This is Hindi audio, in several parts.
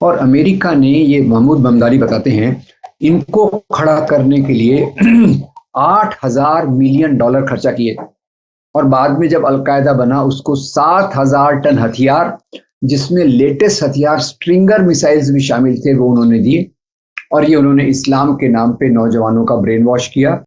और अमेरिका ने, ये महमूद बमदारी बताते हैं, इनको खड़ा करने के लिए 8,000 मिलियन डॉलर खर्चा किए। और बाद में जब अलकायदा बना, उसको 7,000 टन हथियार, जिसमें लेटेस्ट हथियार स्ट्रिंगर मिसाइल्स भी शामिल थे, वो उन्होंने दिए। और ये उन्होंने इस्लाम के नाम पे नौजवानों का ब्रेन वॉश किया।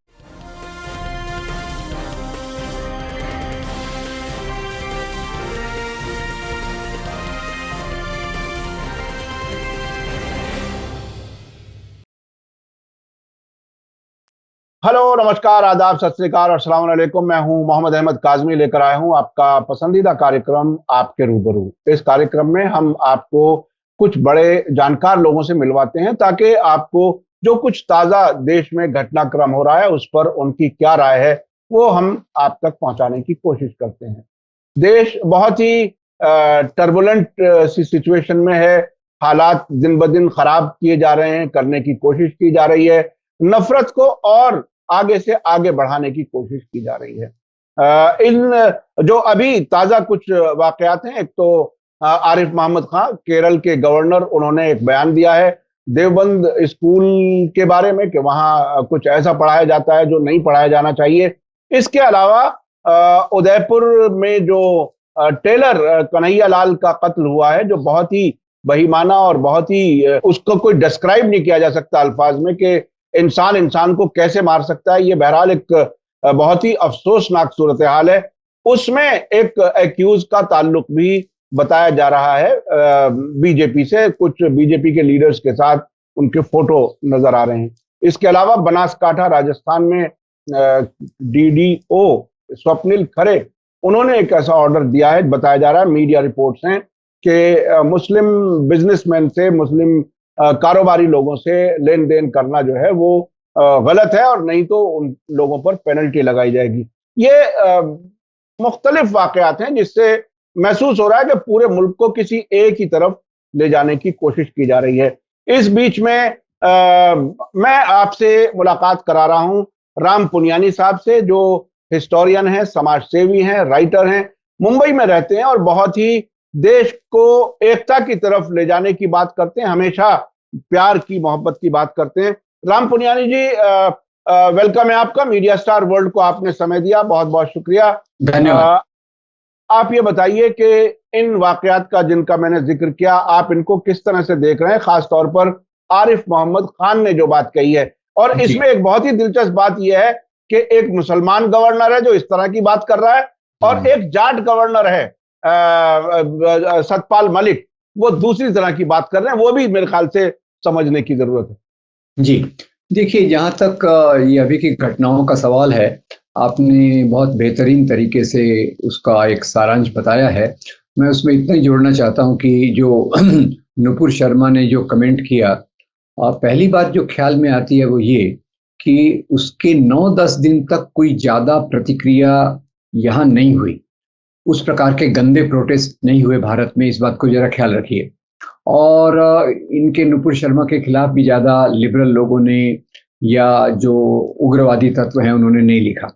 हेलो, नमस्कार, आदाब, सत श्री अकाल और अस्सलाम वालेकुम। मैं हूं मोहम्मद अहमद काज़मी, लेकर आया हूं आपका पसंदीदा कार्यक्रम आपके रूबरू। इस कार्यक्रम में हम आपको कुछ बड़े जानकार लोगों से मिलवाते हैं ताकि आपको जो कुछ ताज़ा देश में घटनाक्रम हो रहा है उस पर उनकी क्या राय है वो हम आप तक पहुंचाने की कोशिश करते हैं। देश बहुत ही टर्बुलेंट सी सिचुएशन में है। हालात दिन ब दिन खराब किए जा रहे हैं, करने की कोशिश की जा रही है, नफरत को और आगे से आगे बढ़ाने की कोशिश की जा रही है। इन जो अभी ताजा कुछ वाकयात हैं, एक तो आरिफ मोहम्मद खान केरल के गवर्नर, उन्होंने एक बयान दिया है देवबंद स्कूल के बारे में कि वहां कुछ ऐसा पढ़ाया जाता है जो नहीं पढ़ाया जाना चाहिए। इसके अलावा उदयपुर में जो टेलर कन्हैया लाल का कत्ल हुआ है, जो बहुत ही बहीमाना और बहुत ही उसको कोई डिस्क्राइब नहीं किया जा सकता अल्फाज में कि इंसान इंसान को कैसे मार सकता है। ये बहरहाल एक बहुत ही अफसोसनाक सूरत हाल है। उसमें एक एक्यूज का ताल्लुक भी बताया जा रहा है बीजेपी से, कुछ बीजेपी के लीडर्स के साथ उनके फोटो नजर आ रहे हैं। इसके अलावा बनासकांठा राजस्थान में डीडीओ स्वप्निल खरे, उन्होंने एक ऐसा ऑर्डर दिया है, बताया जा रहा है, मीडिया रिपोर्ट्स हैं कि मुस्लिम बिजनेसमैन से, मुस्लिम कारोबारी लोगों से लेन देन करना जो है वो गलत है और नहीं तो उन लोगों पर पेनल्टी लगाई जाएगी। ये मुख्तलिफ वाकयात हैं जिससे महसूस हो रहा है कि पूरे मुल्क को किसी एक ही तरफ ले जाने की कोशिश की जा रही है। इस बीच में मैं आपसे मुलाकात करा रहा हूं राम पुनियानी साहब से, जो हिस्टोरियन हैं, समाज सेवी हैं, राइटर हैं, मुंबई में रहते हैं और बहुत ही देश को एकता की तरफ ले जाने की बात करते हैं, हमेशा प्यार की, मोहब्बत की बात करते हैं। राम पुनियानी जी, वेलकम है आपका। मीडिया स्टार वर्ल्ड को आपने समय दिया, बहुत बहुत शुक्रिया, धन्यवाद। आप ये बताइए कि इन वाकयात का जिनका मैंने जिक्र किया, आप इनको किस तरह से देख रहे हैं, खास तौर पर आरिफ मोहम्मद खान ने जो बात कही है। और इसमें एक बहुत ही दिलचस्प बात यह है कि एक मुसलमान गवर्नर है जो इस तरह की बात कर रहा है और एक जाट गवर्नर है सतपाल मलिक, वो दूसरी तरह की बात कर रहे हैं। वो भी मेरे ख्याल से समझने की जरूरत है। जी, देखिए, जहाँ तक ये अभी की घटनाओं का सवाल है, आपने बहुत बेहतरीन तरीके से उसका एक सारांश बताया है। मैं उसमें इतना ही जोड़ना चाहता हूँ कि जो नुपुर शर्मा ने जो कमेंट किया, पहली बात जो ख्याल में आती है वो ये कि उसके 9-10 दिन तक कोई ज़्यादा प्रतिक्रिया यहाँ नहीं हुई। उस प्रकार के गंदे प्रोटेस्ट नहीं हुए भारत में, इस बात को जरा ख्याल रखिए। और इनके नुपुर शर्मा के खिलाफ भी ज़्यादा लिबरल लोगों ने या जो उग्रवादी तत्व हैं उन्होंने नहीं लिखा।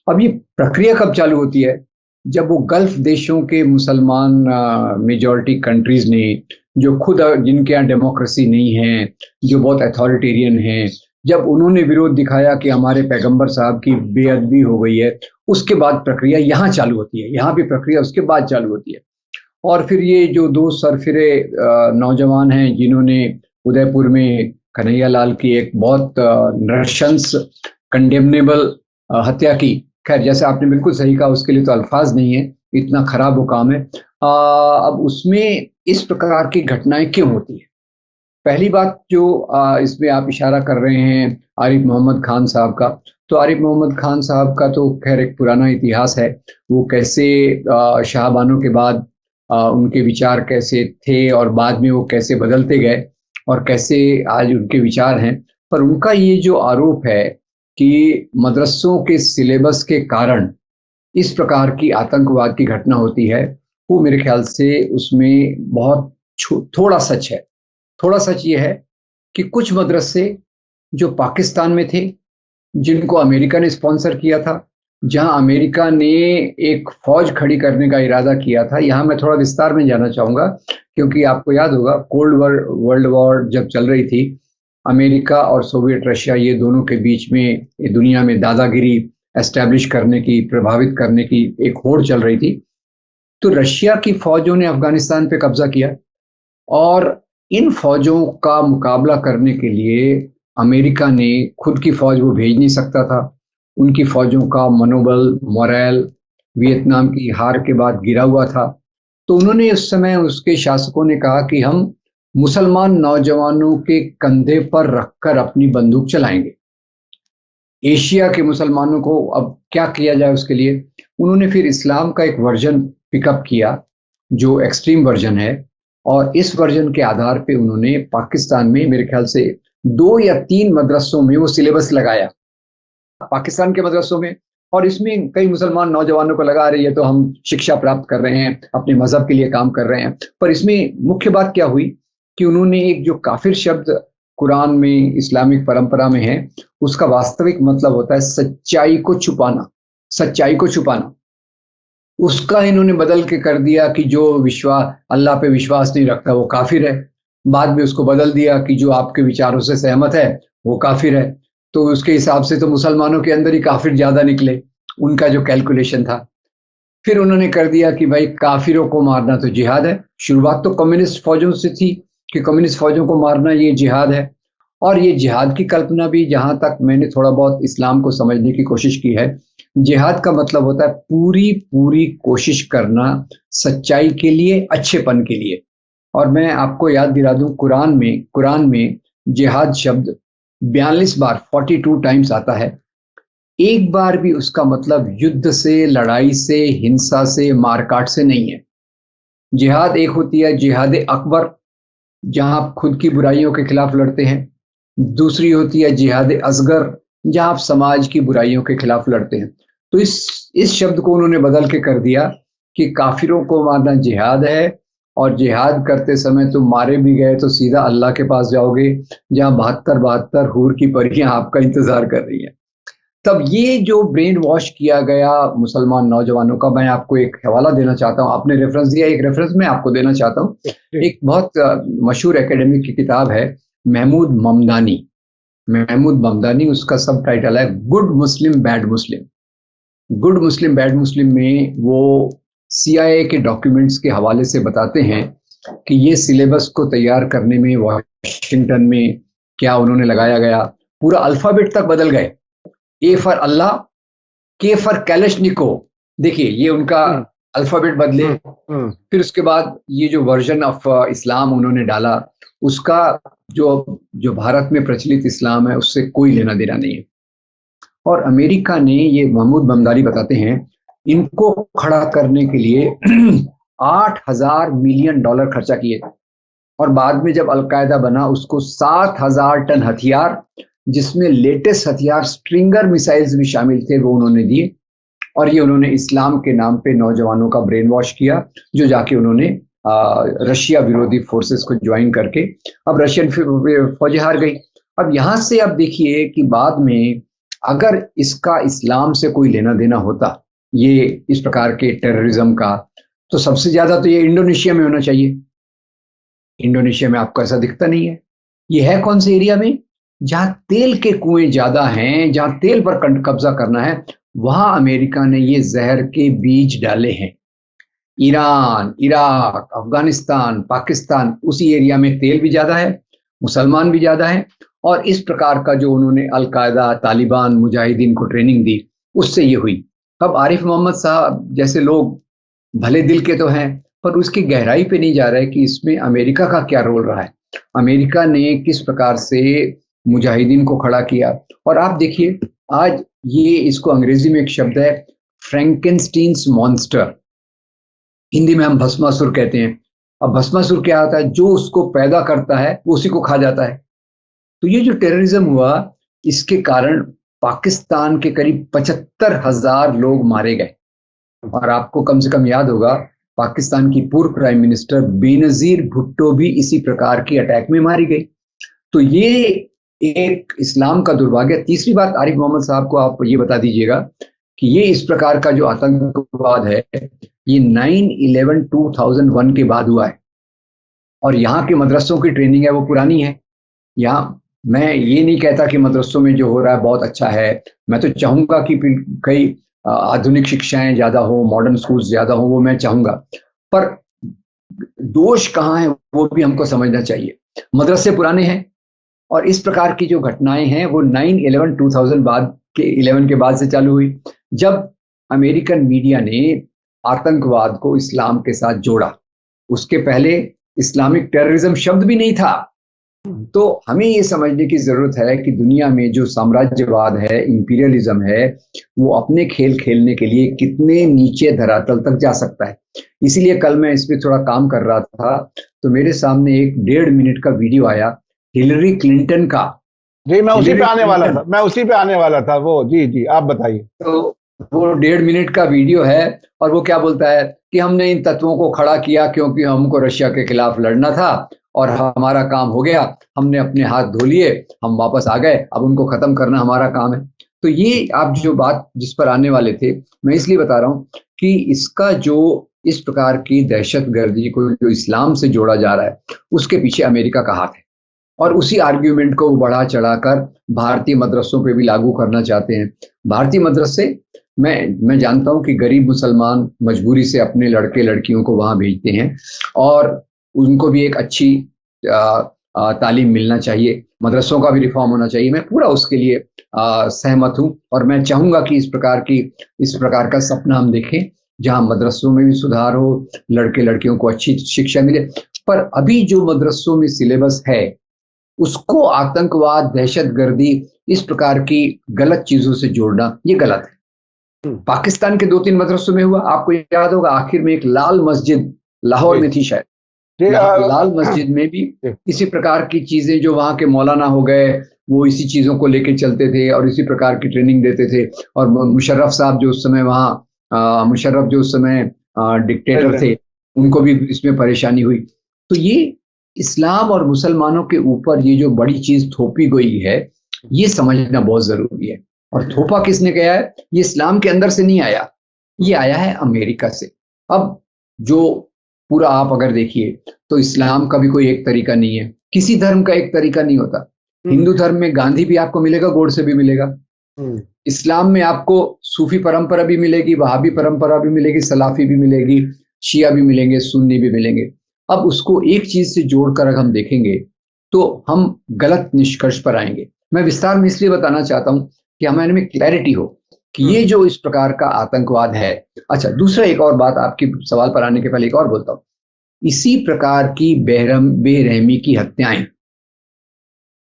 अब ये प्रक्रिया कब चालू होती है? जब वो गल्फ देशों के मुसलमान मेजॉरिटी कंट्रीज ने, जो खुद जिनके यहाँ डेमोक्रेसी नहीं है, जो बहुत अथॉरिटेरियन हैं, जब उन्होंने विरोध दिखाया कि हमारे पैगंबर साहब की बेअदबी हो गई है, उसके बाद प्रक्रिया यहाँ चालू होती है। यहाँ भी प्रक्रिया उसके बाद चालू होती है। और फिर ये जो दो सरफिरे नौजवान हैं जिन्होंने उदयपुर में कन्हैया लाल की एक बहुत नृशंस, कंडेमनेबल हत्या की। खैर, जैसे आपने बिल्कुल सही कहा, उसके लिए तो अल्फाज नहीं है, इतना खराब वो काम है। अब उसमें इस प्रकार की घटनाएं क्यों होती है? पहली बात जो इसमें आप इशारा कर रहे हैं आरिफ मोहम्मद खान साहब का, तो आरिफ मोहम्मद खान साहब का तो खैर एक पुराना इतिहास है। वो कैसे शाहबानों के बाद उनके विचार कैसे थे और बाद में वो कैसे बदलते गए और कैसे आज उनके विचार हैं। पर उनका ये जो आरोप है कि मदरसों के सिलेबस के कारण इस प्रकार की आतंकवाद की घटना होती है, वो मेरे ख्याल से उसमें बहुत थोड़ा सच है। थोड़ा सच ये है कि कुछ मदरसे जो पाकिस्तान में थे, जिनको अमेरिका ने स्पॉन्सर किया था, जहां अमेरिका ने एक फौज खड़ी करने का इरादा किया था। यहाँ मैं थोड़ा विस्तार में जाना चाहूंगा, क्योंकि आपको याद होगा वर्ल्ड वॉर जब चल रही थी, अमेरिका और सोवियत रशिया, ये दोनों के बीच में ये दुनिया में दादागिरी एस्टेब्लिश करने की, प्रभावित करने की एक होड़ चल रही थी। तो रशिया की फौजों ने अफगानिस्तान पे कब्जा किया, और इन फौजों का मुकाबला करने के लिए अमेरिका ने खुद की फौज वो भेज नहीं सकता था। उनकी फौजों का मनोबल, मोरल वियतनाम की हार के बाद गिरा हुआ था। तो उन्होंने उस समय, उसके शासकों ने कहा कि हम मुसलमान नौजवानों के कंधे पर रखकर अपनी बंदूक चलाएंगे। एशिया के मुसलमानों को अब क्या किया जाए, उसके लिए उन्होंने फिर इस्लाम का एक वर्जन पिकअप किया, जो एक्सट्रीम वर्जन है। और इस वर्जन के आधार पे उन्होंने पाकिस्तान में मेरे ख्याल से 2 या 3 मदरसों में वो सिलेबस लगाया, पाकिस्तान के मदरसों में। और इसमें कई मुसलमान नौजवानों को लगा रही है तो हम शिक्षा प्राप्त कर रहे हैं, अपने मजहब के लिए काम कर रहे हैं। पर इसमें मुख्य बात क्या हुई कि उन्होंने एक जो काफिर शब्द कुरान में, इस्लामिक परंपरा में है, उसका वास्तविक मतलब होता है सच्चाई को छुपाना, सच्चाई को छुपाना। उसका इन्होंने बदल के कर दिया कि जो विश्वास, अल्लाह पे विश्वास नहीं रखता वो काफिर है। बाद में उसको बदल दिया कि जो आपके विचारों से सहमत है वो काफिर है। तो उसके हिसाब से तो मुसलमानों के अंदर ही काफिर ज्यादा निकले, उनका जो कैलकुलेशन था। फिर उन्होंने कर दिया कि भाई काफिरों को मारना तो जिहाद है। शुरुआत तो कम्युनिस्ट फौजों से थी कि कम्युनिस्ट फौजों को मारना ये जिहाद है। और ये जिहाद की कल्पना भी, जहां तक मैंने थोड़ा बहुत इस्लाम को समझने की कोशिश की है, जिहाद का मतलब होता है पूरी पूरी कोशिश करना सच्चाई के लिए, अच्छेपन के लिए। और मैं आपको याद दिला दूं, कुरान में जिहाद शब्द 42 बार, 42 टाइम्स आता है। एक बार भी उसका मतलब युद्ध से, लड़ाई से, हिंसा से, मारकाट से नहीं है। जिहाद एक होती है जिहाद अकबर, जहां आप खुद की बुराइयों के खिलाफ लड़ते हैं। दूसरी होती है जिहाद असगर, जहां आप समाज की बुराइयों के खिलाफ लड़ते हैं। तो इस शब्द को उन्होंने बदल के कर दिया कि काफिरों को मारना जिहाद है, और जिहाद करते समय तुम मारे भी गए तो सीधा अल्लाह के पास जाओगे, जहां 72 हूर की परियां आपका इंतजार कर रही हैं। तब ये जो ब्रेन वॉश किया गया मुसलमान नौजवानों का, मैं आपको एक हवाला देना चाहता हूँ। आपने रेफरेंस दिया, एक रेफरेंस मैं आपको देना चाहता हूँ। एक बहुत मशहूर एकेडमिक की किताब है, महमूद ममदानी। महमूद ममदानी, उसका सब टाइटल है गुड मुस्लिम बैड मुस्लिम। गुड मुस्लिम बैड मुस्लिम में वो CIA के डॉक्यूमेंट्स के हवाले से बताते हैं कि ये सिलेबस को तैयार करने में वॉशिंगटन में क्या उन्होंने लगाया गया। पूरा अल्फाबेट तक बदल गए। ए फॉर अल्लाह, के फॉर कैलेशनिको। देखिए ये उनका अल्फाबेट बदले। फिर उसके बाद ये जो वर्जन ऑफ इस्लाम उन्होंने डाला, उसका जो जो भारत में प्रचलित इस्लाम है उससे कोई लेना देना नहीं है। और अमेरिका ने, ये महमूद बमदारी बताते हैं, इनको खड़ा करने के लिए $8,000 मिलियन खर्चा किए। और बाद में जब अलकायदा बना, उसको 7,000 टन हथियार, जिसमें लेटेस्ट हथियार स्ट्रिंगर मिसाइल्स भी शामिल थे, वो उन्होंने दिए। और ये उन्होंने इस्लाम के नाम पे नौजवानों का ब्रेन वॉश किया, जो जाके उन्होंने रशिया विरोधी फोर्सेस को ज्वाइन करके, अब रशियन फौजें हार गई। अब यहाँ से आप देखिए कि बाद में अगर इसका इस्लाम से कोई लेना देना होता, ये इस प्रकार के टेररिज्म का, तो सबसे ज्यादा तो ये इंडोनेशिया में होना चाहिए। इंडोनेशिया में आपको ऐसा दिखता नहीं है। ये है कौन से एरिया में? जहां तेल के कुएं ज्यादा हैं, जहां तेल पर कब्जा करना है, वहां अमेरिका ने ये जहर के बीज डाले हैं। ईरान, इराक, अफगानिस्तान, पाकिस्तान, उसी एरिया में तेल भी ज्यादा है, मुसलमान भी ज्यादा है। और इस प्रकार का जो उन्होंने अलकायदा, तालिबान, मुजाहिदीन को ट्रेनिंग दी, उससे ये हुई। अब आरिफ मोहम्मद साहब जैसे लोग भले दिल के तो हैं, पर उसकी गहराई पे नहीं जा रहा है कि इसमें अमेरिका का क्या रोल रहा है, अमेरिका ने किस प्रकार से मुजाहिदीन को खड़ा किया। और आप देखिए आज ये, इसको अंग्रेजी में एक शब्द है फ्रैंकेनस्टीन्स मॉन्स्टर, हिंदी में हम भस्मासुर कहते हैं। अब भस्मासुर क्या होता है? जो उसको पैदा करता है वो उसी को खा जाता है। तो ये जो टेररिज्म हुआ, इसके कारण पाकिस्तान के करीब 75,000 लोग मारे गए। और आपको कम से कम याद होगा, पाकिस्तान की पूर्व प्राइम मिनिस्टर बेनजीर भुट्टो भी इसी प्रकार की अटैक में मारी गई। तो ये एक इस्लाम का दुर्भाग्य। तीसरी बात, आरिफ मोहम्मद साहब को आप ये बता दीजिएगा कि ये इस प्रकार का जो आतंकवाद है ये 9/11/2001 के बाद हुआ है, और यहाँ के मदरसों की ट्रेनिंग है वो पुरानी है। यहाँ मैं ये नहीं कहता कि मदरसों में जो हो रहा है बहुत अच्छा है, मैं तो चाहूँगा कि कई आधुनिक शिक्षाएं ज़्यादा हो, मॉडर्न स्कूल्स ज़्यादा हो, वो मैं चाहूँगा, पर दोष कहाँ है वो भी हमको समझना चाहिए। मदरसे पुराने हैं और इस प्रकार की जो घटनाएं हैं वो 9/11/2000 बाद के 11 के बाद से चालू हुई, जब अमेरिकन मीडिया ने आतंकवाद को इस्लाम के साथ जोड़ा। उसके पहले इस्लामिक टेररिज्म शब्द भी नहीं था। तो हमें ये समझने की जरूरत है कि दुनिया में जो साम्राज्यवाद है, इंपीरियलिज्म है, वो अपने खेल खेलने के लिए कितने नीचे धरातल तक जा सकता है। इसीलिए कल मैं इस पे थोड़ा काम कर रहा था, तो मेरे सामने एक 1.5 मिनट का वीडियो आया हिलरी क्लिंटन का। जी, मैं उसी पे हिलरी आने वाला क्लिंटन, था, मैं उसी पे आने वाला था वो। जी जी, आप बताइए। तो वो 1.5 मिनट का वीडियो है, और वो क्या बोलता है कि हमने इन तत्वों को खड़ा किया क्योंकि हमको रशिया के खिलाफ लड़ना था और हमारा काम हो गया, हमने अपने हाथ धो लिए, हम वापस आ गए, अब उनको खत्म करना हमारा काम है। तो ये आप जो बात जिस पर आने वाले थे, मैं इसलिए बता रहा हूँ कि इसका जो इस प्रकार की दहशतगर्दी को जो इस्लाम से जोड़ा जा रहा है, उसके पीछे अमेरिका का हाथ है, और उसी आर्ग्यूमेंट को बढ़ा चढ़ाकर भारतीय मदरसों पे भी लागू करना चाहते हैं। भारतीय मदरसे, मैं जानता हूं कि गरीब मुसलमान मजबूरी से अपने लड़के लड़कियों को वहां भेजते हैं, और उनको भी एक अच्छी तालीम मिलना चाहिए, मदरसों का भी रिफॉर्म होना चाहिए। मैं पूरा उसके लिए सहमत हूं, और मैं चाहूंगा कि इस प्रकार का सपना हम देखें जहां मदरसों में भी सुधार हो, लड़के लड़कियों को अच्छी शिक्षा मिले। पर अभी जो मदरसों में सिलेबस है उसको आतंकवाद, दहशतगर्दी, इस प्रकार की गलत चीजों से जोड़ना, ये गलत है। पाकिस्तान के 2-3 मदरसों में हुआ, आपको याद होगा, आखिर में एक लाल मस्जिद लाहौर जी में थी शायद, जी, लाल मस्जिद में भी जी इसी प्रकार की चीजें, जो वहां के मौलाना हो गए वो इसी चीजों को लेके चलते थे और इसी प्रकार की ट्रेनिंग देते थे। और मुशर्रफ साहब जो उस समय वहाँ, मुशर्रफ जो उस समय डिक्टेटर थे, प्रेसिडेंट। उनको भी इसमें परेशानी हुई। तो ये इस्लाम और मुसलमानों के ऊपर ये जो बड़ी चीज थोपी गई है, ये समझना बहुत जरूरी है। और थोपा किसने किया है? ये इस्लाम के अंदर से नहीं आया, ये आया है अमेरिका से। अब जो पूरा आप अगर देखिए तो इस्लाम का भी कोई एक तरीका नहीं है, किसी धर्म का एक तरीका नहीं होता। हिंदू धर्म में गांधी भी आपको मिलेगा, गोडसे भी मिलेगा। इस्लाम में आपको सूफी परंपरा भी मिलेगी, वहाबी परंपरा भी मिलेगी, सलाफी भी मिलेगी, शिया भी मिलेंगे, सुन्नी भी मिलेंगे। अब उसको एक चीज से जोड़कर अगर हम देखेंगे तो हम गलत निष्कर्ष पर आएंगे। मैं विस्तार में इसलिए बताना चाहता हूं कि हमारे में क्लैरिटी हो कि ये जो इस प्रकार का आतंकवाद है। अच्छा, दूसरा एक और बात आपके सवाल पर आने के पहले एक और बोलता हूं। इसी प्रकार की बेरहमी की हत्याएं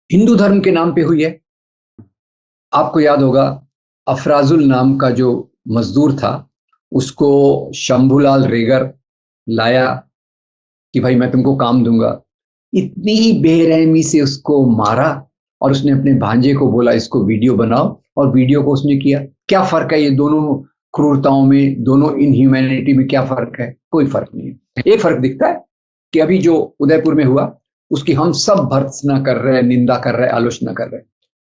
हिंदू धर्म के नाम पे हुई है। आपको याद होगा, अफराजुल नाम का जो मजदूर था, उसको शंभूलाल रेगर लाया कि भाई मैं तुमको काम दूंगा। इतनी ही बेरहमी से उसको मारा, और उसने अपने भांजे को बोला इसको वीडियो बनाओ, और वीडियो को उसने किया। क्या फर्क है ये दोनों क्रूरताओं में, दोनों इनह्यूमैनिटी में क्या फर्क है? कोई फर्क नहीं है। एक फर्क दिखता है कि अभी जो उदयपुर में हुआ उसकी हम सब भर्त्सना कर रहे हैं, निंदा कर रहे हैं, आलोचना कर रहे हैं।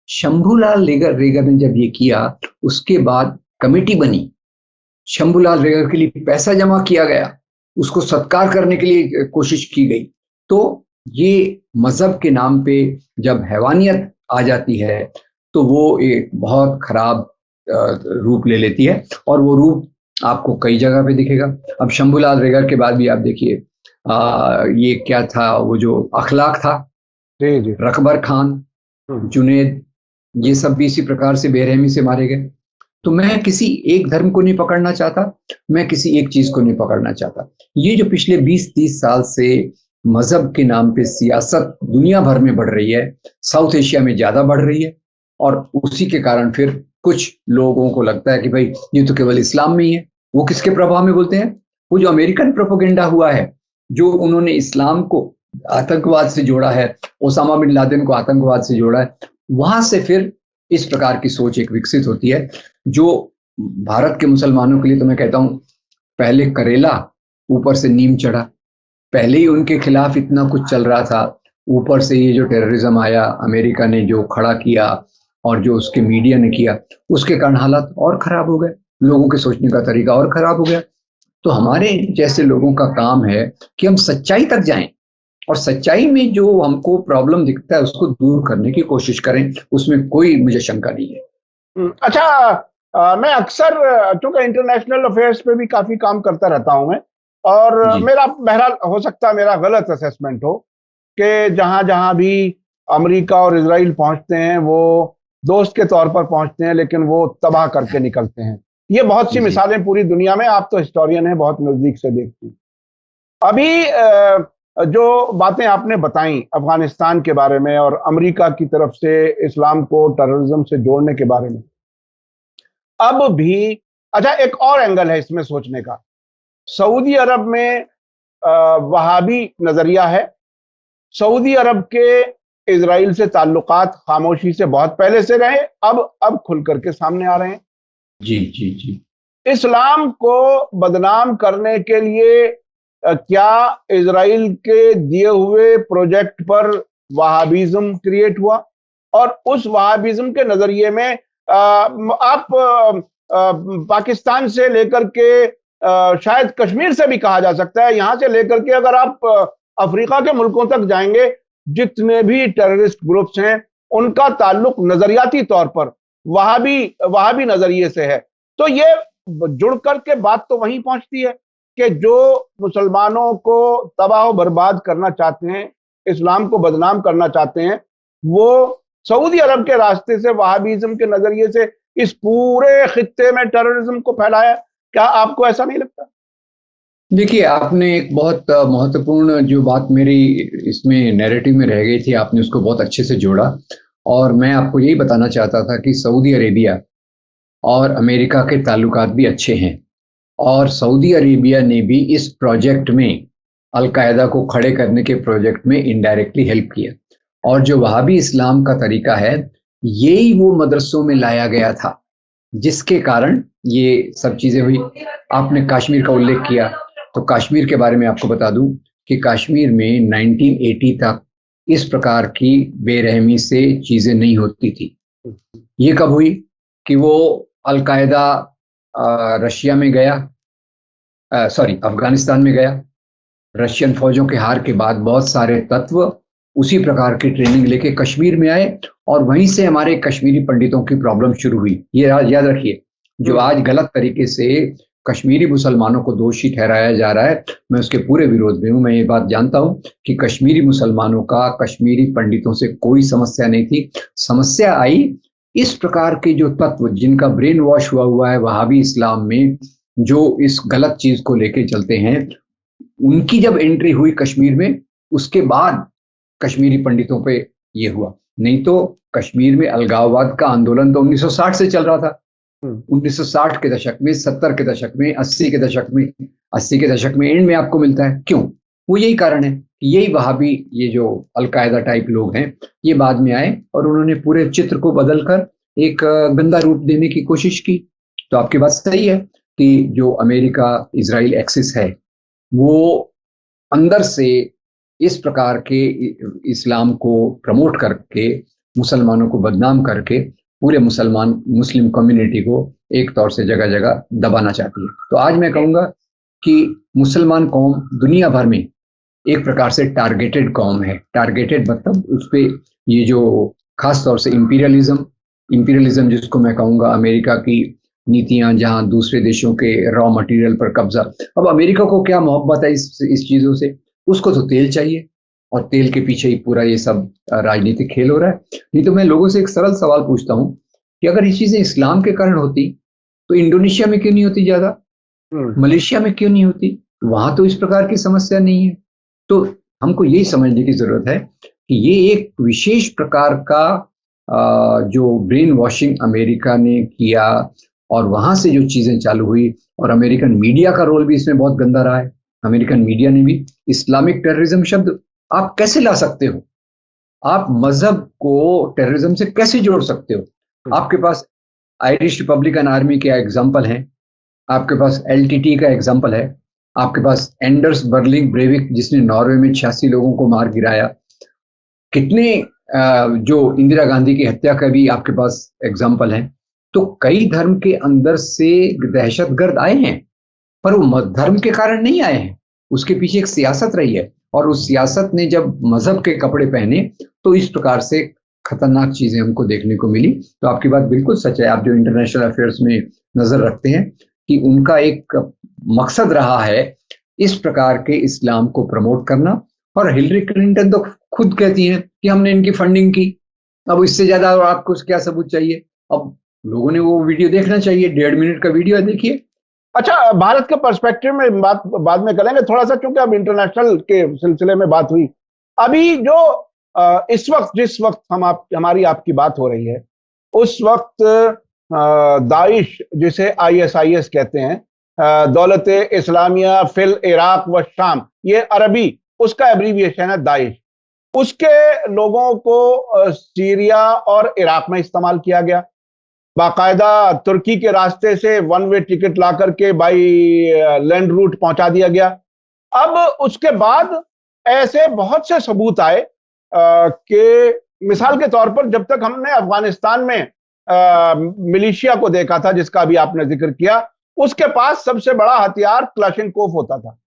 शंभूलाल रेगर ने जब ये किया, उसके बाद कमेटी बनी, शंभूलाल रेगर के लिए पैसा जमा किया गया, उसको सत्कार करने के लिए कोशिश की गई। तो ये मजहब के नाम पे जब हैवानियत आ जाती है तो वो एक बहुत खराब रूप ले लेती है, और वो रूप आपको कई जगह पे दिखेगा। अब शंभूलाल रेगर के बाद भी आप देखिए, ये क्या था, वो जो अखलाक था, जी जी। रकबर खान, जुनेद, ये सब भी इसी प्रकार से बेरहमी से मारे गए। तो मैं किसी एक धर्म को नहीं पकड़ना चाहता, मैं किसी एक चीज को नहीं पकड़ना चाहता। ये जो पिछले 20-30 साल से मजहब के नाम पे सियासत दुनिया भर में बढ़ रही है, साउथ एशिया में ज्यादा बढ़ रही है, और उसी के कारण फिर कुछ लोगों को लगता है कि भाई ये तो केवल इस्लाम में ही है। वो किसके प्रभाव में बोलते हैं? वो जो अमेरिकन प्रोपोगेंडा हुआ है, जो उन्होंने इस्लाम को आतंकवाद से जोड़ा है, ओसामा बिन लादेन को आतंकवाद से जोड़ा है, वहां से फिर इस प्रकार की सोच एक विकसित होती है, जो भारत के मुसलमानों के लिए तो मैं कहता हूं, पहले करेला ऊपर से नीम चढ़ा। पहले ही उनके खिलाफ इतना कुछ चल रहा था, ऊपर से ये जो टेररिज्म आया, अमेरिका ने जो खड़ा किया और जो उसके मीडिया ने किया, उसके कारण हालात और खराब हो गए। लोगों के सोचने का तरीका और खराब हो गया। तो हमारे जैसे लोगों का काम है कि हम सच्चाई तक जाएं और सच्चाई में जो हमको प्रॉब्लम दिखता है उसको दूर करने की कोशिश करें, उसमें कोई मुझे शंका नहीं है। अच्छा, मैं अक्सर चूंकि इंटरनेशनल अफेयर्स पे भी काफी काम करता रहता हूं मैं, और जी, मेरा बहरहाल हो सकता है मेरा गलत असेसमेंट हो कि जहां जहां भी अमेरिका और इजराइल पहुंचते हैं वो दोस्त के तौर पर पहुंचते हैं, लेकिन वो तबाह करके निकलते हैं। ये बहुत सी जी, मिसालें पूरी दुनिया में, आप तो हिस्टोरियन हैं, बहुत नजदीक से देखते हैं। अभी जो बातें आपने बताई अफगानिस्तान के बारे में और अमेरिका की तरफ से इस्लाम को टेररिज्म से जोड़ने के बारे में, अब भी अच्छा एक और एंगल है इसमें सोचने का। सऊदी अरब में वहाबी नजरिया है। सऊदी अरब के इजराइल से ताल्लुकात खामोशी से बहुत पहले से रहे, अब खुल करके सामने आ रहे हैं। जी, जी, जी। इस्लाम को बदनाम करने के लिए क्या इजराइल के दिए हुए प्रोजेक्ट पर वहाबिज्म क्रिएट हुआ? और उस वहाबिज्म के नजरिए में आप पाकिस्तान से लेकर के शायद कश्मीर से भी कहा जा सकता है, यहां से लेकर के अगर आप अफ्रीका के मुल्कों तक जाएंगे, जितने भी टेररिस्ट ग्रुप्स हैं उनका ताल्लुक नजरियाती तौर पर वहाबी वहाबी नजरिए से है। तो ये जुड़ करके बात तो वहीं पहुंचती है कि जो मुसलमानों को तबाह बर्बाद करना चाहते हैं, इस्लाम को बदनाम करना चाहते हैं, वो सऊदी अरब के रास्ते से वहाबिज्म के नजरिए से इस पूरे खित्ते में टेररिज्म को फैलाया। क्या आपको ऐसा नहीं लगता? देखिए, आपने एक बहुत महत्वपूर्ण जो बात मेरी इसमें नैरेटिव में रह गई थी, आपने उसको बहुत अच्छे से जोड़ा। और मैं आपको यही बताना चाहता था कि सऊदी अरेबिया और अमेरिका के ताल्लुकात भी अच्छे हैं। और सऊदी अरेबिया ने भी इस प्रोजेक्ट में अल-कायदा को खड़े करने के प्रोजेक्ट में इनडायरेक्टली हेल्प किया। और जो वहाबी इस्लाम का तरीका है, यही वो मदरसों में लाया गया था, जिसके कारण ये सब चीज़ें हुई। आपने कश्मीर का उल्लेख किया, तो कश्मीर के बारे में आपको बता दूं कि कश्मीर में 1980 तक इस प्रकार की बेरहमी से चीज़ें नहीं होती थी। ये कब हुई कि वो अल-कायदा रशिया में गया, सॉरी अफ़गानिस्तान में गया। रशियन फ़ौजों के हार के बाद बहुत सारे तत्व उसी प्रकार की ट्रेनिंग लेके कश्मीर में आए और वहीं से हमारे कश्मीरी पंडितों की प्रॉब्लम शुरू हुई। ये याद रखिए, जो आज गलत तरीके से कश्मीरी मुसलमानों को दोषी ठहराया जा रहा है, मैं उसके पूरे विरोध में हूँ। मैं ये बात जानता हूँ कि कश्मीरी मुसलमानों का कश्मीरी पंडितों से कोई समस्या नहीं थी। समस्या आई इस प्रकार के जो तत्व जिनका ब्रेन वॉश हुआ है वहाबी इस्लाम में, जो इस गलत चीज़ को लेके चलते हैं, उनकी जब एंट्री हुई कश्मीर में, उसके बाद कश्मीरी पंडितों पे ये हुआ। नहीं तो कश्मीर में अलगाववाद का आंदोलन तो 1960 से चल रहा था। 1960 के दशक में, 70 के दशक में, 80 के दशक में एंड में आपको मिलता है। क्यों? वो यही कारण है कि यही वहाबी ये जो अल-कायदा टाइप लोग हैं, ये बाद में आए और उन्होंने पूरे चित्र को बदल कर एक गंदा रूप देने की कोशिश की। तो आपकी बात सही है कि जो अमेरिका-इज़राइल एक्सिस है, वो अंदर से इस प्रकार के इस्लाम को प्रमोट करके, मुसलमानों को बदनाम करके, पूरे मुस्लिम कम्युनिटी को एक तौर से जगह-जगह दबाना चाहती है। तो आज मैं कहूँगा कि मुसलमान कौम दुनिया भर में एक प्रकार से टारगेटेड कौम है। टारगेटेड मतलब उसपे ये जो ख़ास तौर से इम्पीरियलिज़्म जिसको मैं कहूँगा, अमेरिका की नीतियाँ जहाँ दूसरे देशों के रॉ मटेरियल पर कब्ज़ा। अब अमेरिका को क्या मोहब्बत है इस चीज़ों से? उसको तो तेल चाहिए और तेल के पीछे ही पूरा ये सब राजनीतिक खेल हो रहा है। नहीं तो मैं लोगों से एक सरल सवाल पूछता हूँ कि अगर ये चीज़ें इस्लाम के कारण होती, तो इंडोनेशिया में क्यों नहीं होती ज़्यादा? मलेशिया में क्यों नहीं होती? वहाँ तो इस प्रकार की समस्या नहीं है। तो हमको यही समझने की ज़रूरत है कि ये एक विशेष प्रकार का जो ब्रेन वॉशिंग अमेरिका ने किया और वहाँ से जो चीज़ें चालू हुई, और अमेरिकन मीडिया का रोल भी इसमें बहुत गंदा रहा है। अमेरिकन मीडिया ने भी इस्लामिक टेररिज्म शब्द आप कैसे ला सकते हो? आप मज़हब को टेररिज्म से कैसे जोड़ सकते हो? आपके पास आयरिश रिपब्लिकन आर्मी के एग्ज़ाम्पल हैं, आपके पास एलटीटी का एग्ज़ाम्पल है, आपके पास एंडर्स बर्लिंग ब्रेविक जिसने नॉर्वे में 86 लोगों को मार गिराया। कितने जो इंदिरा गांधी की हत्या का भी आपके पास एग्ज़ाम्पल हैं। तो कई धर्म के अंदर से दहशतगर्द आए हैं, पर वो धर्म के कारण नहीं आए हैं, उसके पीछे एक सियासत रही है। और उस सियासत ने जब मजहब के कपड़े पहने तो इस प्रकार से खतरनाक चीजें हमको देखने को मिली। तो आपकी बात बिल्कुल सच है, आप जो इंटरनेशनल अफेयर्स में नजर रखते हैं कि उनका एक मकसद रहा है इस प्रकार के इस्लाम को प्रमोट करना। और हिलरी क्लिंटन तो खुद कहती हैं कि हमने इनकी फंडिंग की। अब इससे ज्यादा आपको क्या सबूत चाहिए? अब लोगों ने वो वीडियो देखना चाहिए, 1.5 मिनट का वीडियो है, देखिए। अच्छा, भारत के पर्सपेक्टिव में बात बाद में करेंगे थोड़ा सा, क्योंकि अब इंटरनेशनल के सिलसिले में बात हुई। अभी जो इस वक्त जिस वक्त हमारी आपकी बात हो रही है, उस वक्त दाइश, जिसे आईएसआईएस कहते हैं, दौलत इस्लामिया फिल इराक व शाम, ये अरबी उसका एब्रीविएशन है दाइश। उसके लोगों को सीरिया और इराक में इस्तेमाल किया गया। बाकायदा तुर्की के रास्ते से वन वे टिकट ला करके बाई लैंड रूट पहुंचा दिया गया। अब उसके बाद ऐसे बहुत से सबूत आए कि मिसाल के तौर पर जब तक हमने अफगानिस्तान में मिलिशिया को देखा था, जिसका भी आपने जिक्र किया, उसके पास सबसे बड़ा हथियार क्लाशिनकोव होता था।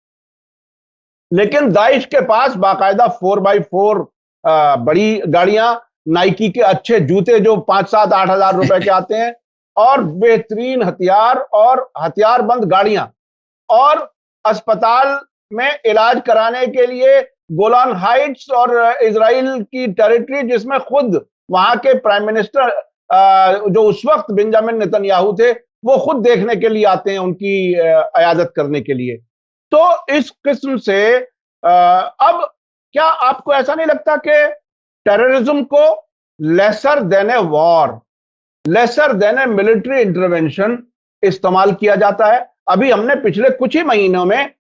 लेकिन दाइश के पास बाकायदा 4x4 बड़ी गाड़ियां, नाइकी के अच्छे जूते जो 5-7-8 हजार रुपए के आते हैं, और बेहतरीन हथियार और हथियारबंद गाड़ियां, और अस्पताल में इलाज कराने के लिए गोलान हाइट्स और इजराइल की टेरिटरी, जिसमें खुद वहां के प्राइम मिनिस्टर जो उस वक्त बेंजामिन नेतन्याहू थे, वो खुद देखने के लिए आते हैं, उनकी अयादत करने के लिए। तो इस किस्म से अब क्या आपको ऐसा नहीं लगता कि टेररिज्म को lesser than a war, lesser than A military intervention इस्तेमाल किया जाता है? अभी हमने पिछले कुछ ही महीनों में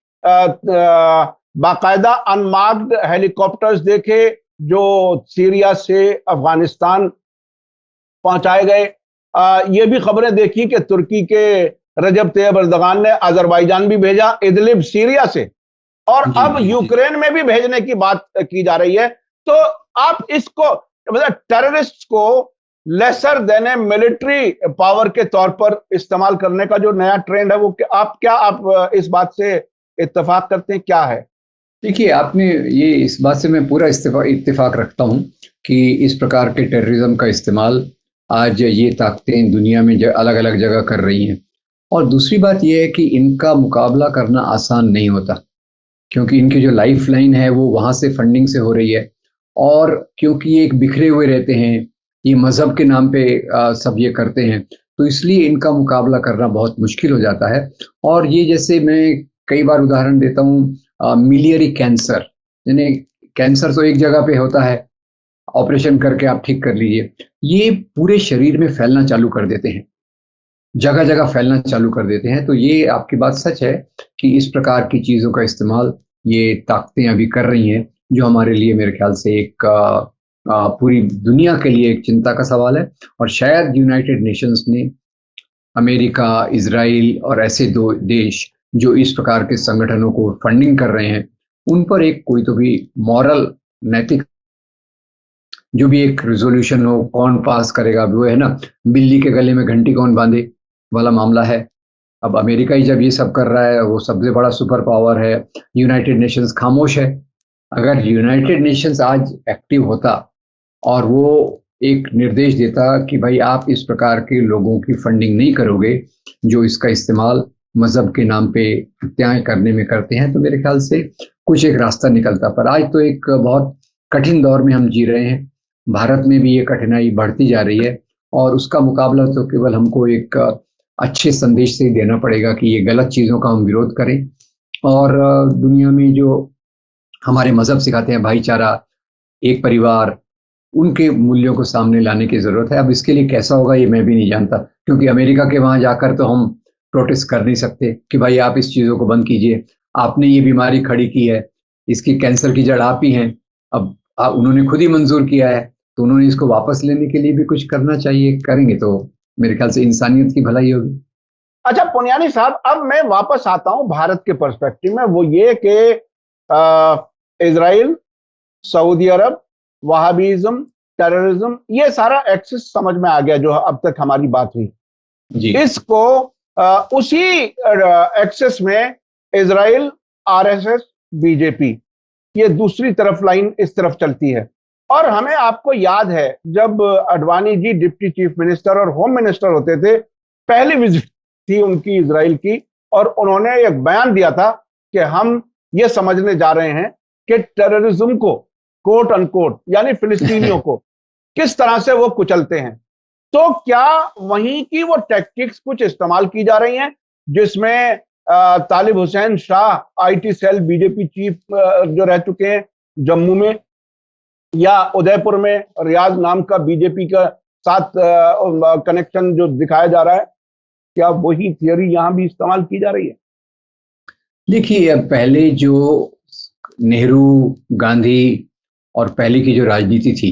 बाकायदा अनमार्क्ड हेलीकॉप्टर्स देखे जो सीरिया से अफगानिस्तान पहुंचाए गए। ये भी खबरें देखी कि तुर्की के रजब तैयब अर्दगान ने अजरबैजान भी भेजा, इदलिब सीरिया से, और जी अब जी जी। यूक्रेन में भी भेजने की बात की जा रही है। तो आप इसको, मतलब टेररिस्ट को लेसर देन ए मिलिट्री पावर के तौर पर इस्तेमाल करने का जो नया ट्रेंड है, वो आप इस बात से इत्तेफाक करते हैं, क्या है? देखिए, आपने ये इस बात से मैं पूरा इत्तेफाक रखता हूँ कि इस प्रकार के टेररिज्म का इस्तेमाल आज ये ताकतें दुनिया में अलग अलग जगह कर रही हैं। और दूसरी बात यह है कि इनका मुकाबला करना आसान नहीं होता, क्योंकि इनकी जो लाइफ लाइन है वो वहाँ से फंडिंग से हो रही है। और क्योंकि ये एक बिखरे हुए रहते हैं, ये मज़हब के नाम पे सब ये करते हैं, तो इसलिए इनका मुकाबला करना बहुत मुश्किल हो जाता है। और ये जैसे मैं कई बार उदाहरण देता हूँ, मिलियरी कैंसर, यानी कैंसर तो एक जगह पे होता है, ऑपरेशन करके आप ठीक कर लीजिए। ये पूरे शरीर में फैलना चालू कर देते हैं, जगह जगह फैलना चालू कर देते हैं। तो ये आपकी बात सच है कि इस प्रकार की चीज़ों का इस्तेमाल ये ताकतें अभी कर रही हैं, जो हमारे लिए मेरे ख्याल से एक पूरी दुनिया के लिए एक चिंता का सवाल है। और शायद यूनाइटेड नेशंस ने अमेरिका, इज़राइल और ऐसे दो देश जो इस प्रकार के संगठनों को फंडिंग कर रहे हैं, उन पर एक कोई तो भी मॉरल, नैतिक जो भी एक रिजोल्यूशन हो, कौन पास करेगा? वो है ना, बिल्ली के गले में घंटी कौन बांधे वाला मामला है। अब अमेरिका ही जब ये सब कर रहा है, वो सबसे बड़ा सुपर पावर है, यूनाइटेड नेशंस खामोश है। अगर यूनाइटेड नेशंस आज एक्टिव होता और वो एक निर्देश देता कि भाई आप इस प्रकार के लोगों की फंडिंग नहीं करोगे जो इसका इस्तेमाल मजहब के नाम पे हत्याएं करने में करते हैं, तो मेरे ख्याल से कुछ एक रास्ता निकलता। पर आज तो एक बहुत कठिन दौर में हम जी रहे हैं, भारत में भी ये कठिनाई बढ़ती जा रही है। और उसका मुकाबला तो केवल हमको एक अच्छे संदेश से ही देना पड़ेगा कि ये गलत चीज़ों का हम विरोध करें। और दुनिया में जो हमारे मजहब सिखाते हैं भाईचारा, एक परिवार, उनके मूल्यों को सामने लाने की ज़रूरत है। अब इसके लिए कैसा होगा ये मैं भी नहीं जानता, क्योंकि अमेरिका के वहाँ जाकर तो हम प्रोटेस्ट कर नहीं सकते कि भाई आप इस चीज़ों को बंद कीजिए, आपने ये बीमारी खड़ी की है, इसकी कैंसर की जड़ आप ही हैं। अब उन्होंने खुद ही मंजूर किया है, तो उन्होंने इसको वापस लेने के लिए भी कुछ करना चाहिए, करेंगे तो मेरे ख्याल से इंसानियत की भलाई होगी। अच्छा पुनियानी साहब, अब मैं वापस आता हूं भारत के पर्सपेक्टिव में, वो ये कि इजराइल, सऊदी अरब, वहाबिज्म, टेररिज्म, ये सारा एक्सिस समझ में आ गया जो अब तक हमारी बात हुई। जी। इसको उसी एक्सेस में इजराइल, आरएसएस, बीजेपी, ये दूसरी तरफ लाइन इस तरफ चलती है। और हमें आपको याद है जब Advani ji deputy chief minister और होम मिनिस्टर होते थे, पहली विजिट थी उनकी इजराइल की, और उन्होंने एक बयान दिया था कि हम ये समझने जा रहे हैं कि टेररिज्म को, कोट अनकोट, यानी फिलिस्तीनियों को किस तरह से वो कुचलते हैं। तो क्या वहीं की वो टैक्टिक्स कुछ इस्तेमाल की जा रही हैं जिसमें Talib Hussain Shah IT cell BJP chief जो रह चुके हैं जम्मू में, या उदयपुर में रियाज नाम का बीजेपी का साथ कनेक्शन जो दिखाया जा रहा है, क्या वही थियरी यहां भी इस्तेमाल की जा रही है? देखिए, पहले जो नेहरू, गांधी और पहले की जो राजनीति थी,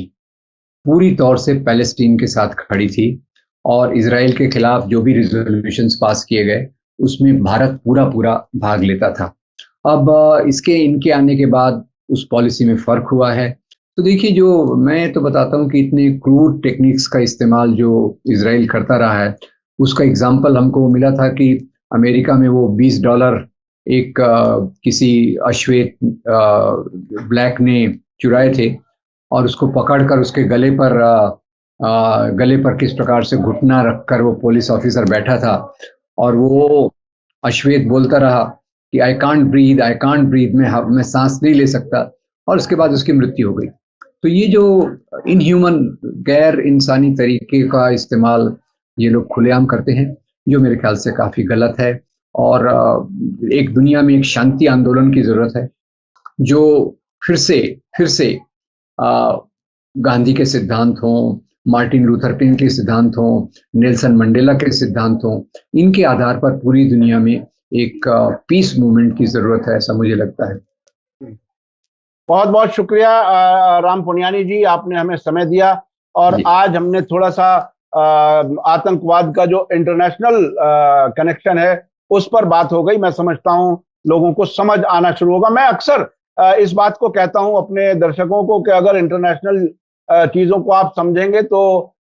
पूरी तौर से पैलेस्टीन के साथ खड़ी थी, और इजराइल के खिलाफ जो भी रिजोल्यूशंस पास किए गए उसमें भारत पूरा पूरा भाग लेता था। अब इसके इनके आने के बाद उस पॉलिसी में फ़र्क हुआ है। तो देखिए, जो मैं तो बताता हूँ कि इतने क्रूड टेक्निक्स का इस्तेमाल जो इजराइल करता रहा है, उसका एग्जाम्पल हमको मिला था कि अमेरिका में वो $20 एक किसी अश्वेत ब्लैक ने चुराए थे, और उसको पकड़कर उसके गले पर किस प्रकार से घुटना रखकर वो पुलिस ऑफिसर बैठा था, और वो अश्वेत बोलता रहा कि आई कांट ब्रीद, मैं सांस नहीं ले सकता, और उसके बाद उसकी मृत्यु हो गई। तो ये जो इनह्यूमन, गैर इंसानी तरीके का इस्तेमाल ये लोग खुलेआम करते हैं, जो मेरे ख्याल से काफ़ी गलत है। और एक दुनिया में एक शांति आंदोलन की ज़रूरत है, जो फिर से गांधी के सिद्धांत हों, मार्टिन लूथर किंग के सिद्धांत हों, नेल्सन मंडेला के सिद्धांत हों, इनके आधार पर पूरी दुनिया में एक पीस मूवमेंट की ज़रूरत है, ऐसा मुझे लगता है। बहुत बहुत शुक्रिया राम पुनियानी जी, आपने हमें समय दिया, और आज हमने थोड़ा सा आतंकवाद का जो इंटरनेशनल कनेक्शन है उस पर बात हो गई। मैं समझता हूं लोगों को समझ आना शुरू होगा। मैं अक्सर इस बात को कहता हूं अपने दर्शकों को कि अगर इंटरनेशनल चीजों को आप समझेंगे तो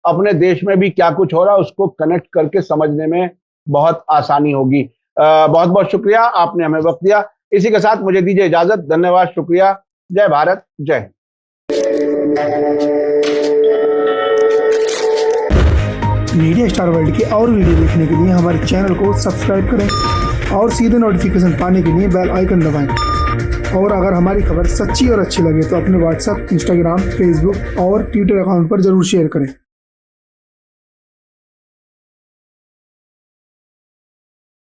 अपने देश में भी क्या कुछ हो रहा है उसको कनेक्ट करके समझने में बहुत आसानी होगी। बहुत बहुत शुक्रिया, आपने हमें वक्त दिया। इसी के साथ मुझे दीजिए इजाजत। धन्यवाद, शुक्रिया। जय भारत, जय हिंद। मीडिया स्टार वर्ल्ड के और वीडियो देखने के लिए हमारे चैनल को सब्सक्राइब करें और सीधे नोटिफिकेशन पाने के लिए बेल आइकन दबाएं। और अगर हमारी खबर सच्ची और अच्छी लगे तो अपने व्हाट्सएप, इंस्टाग्राम, फेसबुक और ट्विटर अकाउंट पर जरूर शेयर करें।